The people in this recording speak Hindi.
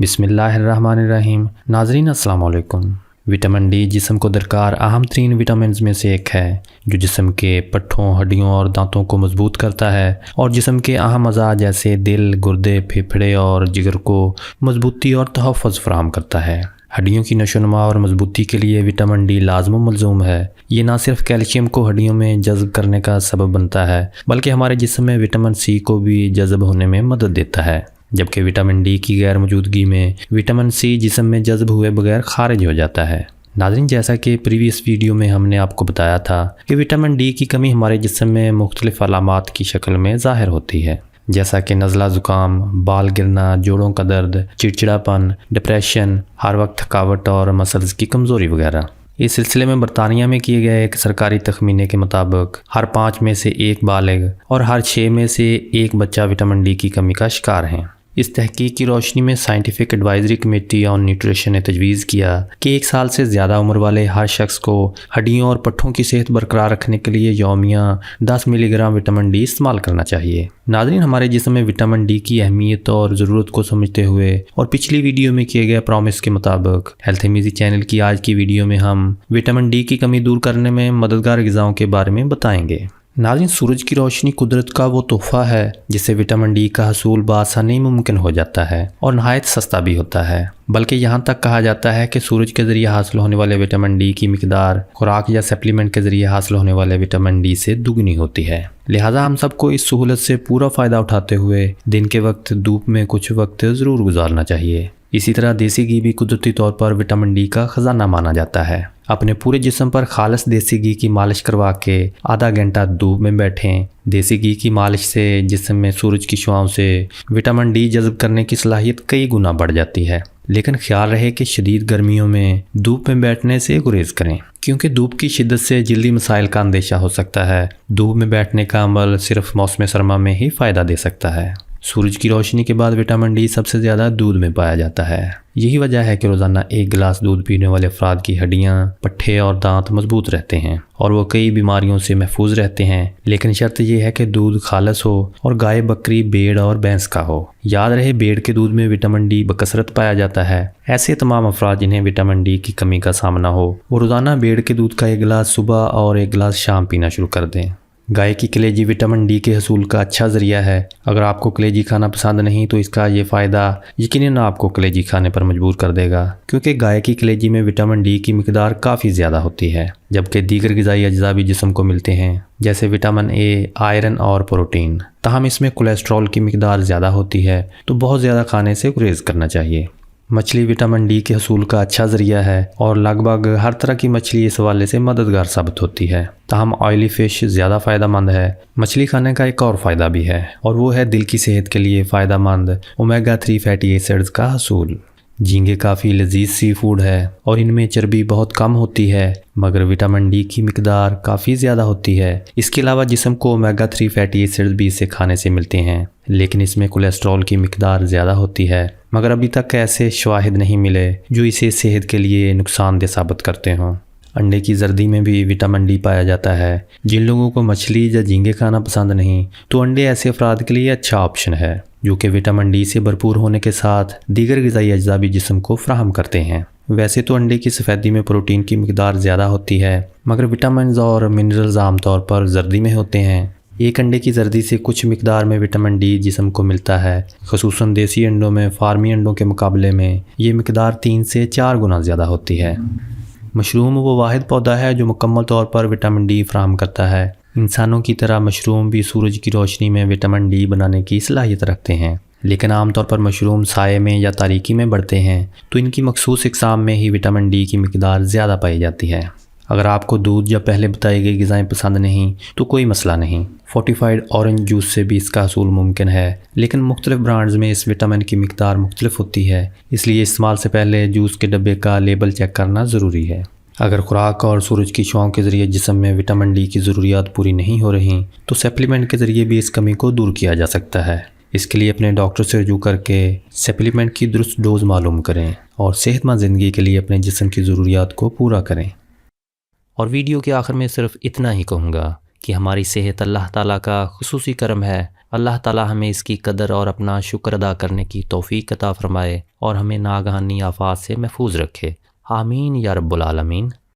बिस्मिल्लाहिर्रहमानिर्रहीम। नाज़रीन अस्सलाम वालेकुम। विटामिन डी जिस्म को दरकार अहम तरीन विटामिन में से एक है जो जिस्म के पट्ठों, हड्डियों और दांतों को मजबूत करता है और जिस्म के अहम अज़ा जैसे दिल, गुर्दे, फेफड़े और जिगर को मजबूती और तहफ़्फ़ुज़ फराहम करता है। हड्डियों की नशोनुमा और मजबूती के लिए विटामिन डी लाज़िम व मलज़ूम है। ये ना सिर्फ कैल्शियम को हड्डियों में जज़्ब करने का सबब बनता है बल्कि हमारे जिस्म में विटामिन सी को भी जज़्ब होने में मदद देता है, जबकि विटामिन डी की गैर मौजूदगी में विटामिन सी जिस्म में जज़्ब हुए बगैर खारिज हो जाता है। नाज़रीन, जैसा कि प्रीवियस वीडियो में हमने आपको बताया था कि विटामिन डी की कमी हमारे जिस्म में मुख्तलिफ अलामात की शक्ल में ज़ाहिर होती है, जैसा कि नज़ला ज़ुकाम, बाल गिरना, जोड़ों का दर्द, चिड़चिड़ापन, डिप्रेशन, हर वक्त थकावट और मसल्स की कमज़ोरी वगैरह। इस सिलसिले में बरतानिया में किए गए एक सरकारी तखमीने के मुताबिक हर 5 में से 1 बालिग और हर 6 में से 1 बच्चा विटामिन डी की कमी का शिकार हैं। इस तहकीक की रोशनी में scientific advisory committee on nutrition ने तजवीज़ किया कि 1 साल से ज़्यादा उम्र वाले हर शख्स को हड्डियों और पट्ठों की सेहत बरकरार रखने के लिए यौमिया 10 मिलीग्राम विटामिन डी इस्तेमाल करना चाहिए। नाज़रीन, हमारे जिस्म में विटामिन डी की अहमियत और ज़रूरत को समझते हुए और पिछली वीडियो में किए गए प्रॉमिस के मुताबिक HealthMEasy चैनल की आज की वीडियो में हम विटामिन डी की कमी दूर करने में मददगार ग़िज़ाओं के बारे में बताएंगे। नाज़रीन, सूरज की रोशनी कुदरत का वो तोहफ़ा है जिससे विटामिन डी का हसूल बआसानी मुमकिन हो जाता है और नहायत सस्ता भी होता है। बल्कि यहाँ तक कहा जाता है कि सूरज के ज़रिए हासिल होने वाले विटामिन डी की मिकदार खुराक या सप्लीमेंट के ज़रिए हासिल होने वाले विटामिन डी से दुगनी होती है। लिहाजा हम सबको इस सहूलत से पूरा फ़ायदा उठाते हुए दिन के वक्त धूप में कुछ वक्त ज़रूर गुजारना चाहिए। इसी तरह देसी घी भी कुदरती तौर पर विटामिन डी का ख़जाना माना जाता है। अपने पूरे जिस्म पर खालिस देसी घी की मालिश करवा के आधा घंटा धूप में बैठें। देसी घी की मालिश से जिस्म में सूरज की शुआओं से विटामिन डी जज़्ब करने की सलाहियत कई गुना बढ़ जाती है। लेकिन ख्याल रहे कि शदीद गर्मियों में धूप में बैठने से गुरेज करें, क्योंकि धूप की शिद्दत से जल्दी मसाइल का अंदेशा हो सकता है। धूप में बैठने का अमल सिर्फ मौसम सरमा में ही फ़ायदा दे सकता है। सूरज की रोशनी के बाद विटामिन डी सबसे ज़्यादा दूध में पाया जाता है। यही वजह है कि रोज़ाना 1 गिलास दूध पीने वाले अफराद की हड्डियाँ, पट्ठे और दांत मजबूत रहते हैं और वो कई बीमारियों से महफूज रहते हैं। लेकिन शर्त यह है कि दूध खालिस हो और गाय, बकरी, भेड़ और भैंस का हो। याद रहे, भेड़ के दूध में विटामिन डी बकसरत पाया जाता है। ऐसे तमाम अफराद जिन्हें विटामिन डी की कमी का सामना हो वो रोज़ाना भेड़ के दूध का 1 गिलास सुबह और 1 गिलास शाम पीना शुरू कर दें। गाय की कलेजी विटामिन डी के हसूल का अच्छा ज़रिया है। अगर आपको कलेजी खाना पसंद नहीं तो इसका ये फ़ायदा यकीनन आपको कलेजी खाने पर मजबूर कर देगा, क्योंकि गाय की कलेजी में विटामिन डी की मिकदार काफ़ी ज़्यादा होती है, जबकि दीगर ग़िज़ाई अज्जा भी जिस्म को मिलते हैं जैसे विटामिन ए, आयरन और प्रोटीन। ताहम इसमें कोलेस्ट्रॉल की मिकदार ज़्यादा होती है, तो बहुत ज़्यादा खाने से गुरेज करना चाहिए। मछली विटामिन डी के हसूल का अच्छा ज़रिया है और लगभग हर तरह की मछली इस हवाले से मददगार साबित होती है। ताहम ऑयली फ़िश ज़्यादा फ़ायदेमंद है। मछली खाने का एक और फ़ायदा भी है और वो है दिल की सेहत के लिए फ़ायदेमंद ओमेगा 3 फैटी एसिड्स का हसूल। झींगे काफ़ी लजीज सी फूड है और इनमें चर्बी बहुत कम होती है, मगर विटामिन डी की मिकदार काफ़ी ज़्यादा होती है। इसके अलावा जिस्म को ओमेगा 3 फैटी एसिड्स भी इसे खाने से मिलते हैं, लेकिन इसमें कोलेस्ट्रॉल की मिकदार ज़्यादा होती है। मगर अभी तक ऐसे शवाहिद नहीं मिले जो इसे सेहत के लिए नुकसानदेह साबित करते हों। अंडे की जर्दी में भी विटामिन डी पाया जाता है। जिन लोगों को मछली या झींगे खाना पसंद नहीं तो अंडे ऐसे अफराद के लिए अच्छा ऑप्शन है, जो कि विटामिन डी से भरपूर होने के साथ दीगर ग़िज़ाई अज्जा भी जिस्म को फराहम करते हैं। वैसे तो अंडे की सफ़ेदी में प्रोटीन की मिकदार ज़्यादा होती है, मगर विटामिन और मिनरल्स आमतौर पर जर्दी में होते हैं। एक अंडे की जर्दी से कुछ मिकदार में विटामिन डी जिस्म को मिलता है। ख़ुसूसन देसी अंडों में फार्मी अंडों के मुकाबले में ये मिकदार 3 से 4 गुना ज़्यादा होती है। मशरूम वो वाहिद पौधा है जो मुकम्मल तौर पर विटामिन डी फराहम करता है। इंसानों की तरह मशरूम भी सूरज की रोशनी में विटामिन डी बनाने की सलाहियत रखते हैं, लेकिन आमतौर पर मशरूम साये में या तारीकी में बढ़ते हैं, तो इनकी मखसूस इक़साम में ही विटामिन डी की मिकदार ज़्यादा पाई जाती है। अगर आपको दूध या पहले बताई गई ग़िज़ाएँ पसंद नहीं तो कोई मसला नहीं, फोर्टिफाइड ऑरेंज जूस से भी इसका हसूल मुमकिन है, लेकिन मुख्तलिफ ब्रांड्स में इस विटामिन की मिकदार मुख्तलिफ होती है, इसलिए इस्तेमाल से पहले जूस के डब्बे का लेबल चेक करना ज़रूरी है। अगर खुराक और सूरज की शुआओं के ज़रिए जिस्म में विटामिन डी की ज़रूरियात पूरी नहीं हो रही तो सप्लीमेंट के ज़रिए भी इस कमी को दूर किया जा सकता है। इसके लिए अपने डॉक्टर से रजू करके सप्लीमेंट की दुरुस्त डोज मालूम करें और सेहतमंद ज़िंदगी के लिए अपने जिस्म की ज़रूरियात को पूरा करें। और वीडियो के आखिर में सिर्फ इतना ही कहूँगा कि हमारी सेहत अल्लाह ताला का खुसूसी करम है अल्लाह ताला हमें इसकी कदर और अपना शुक्र अदा करने की तौफीक अता फ़रमाए और हमें नागहानी आफ़ात से महफूज रखे। आमीन या रब्बुल आलमीन।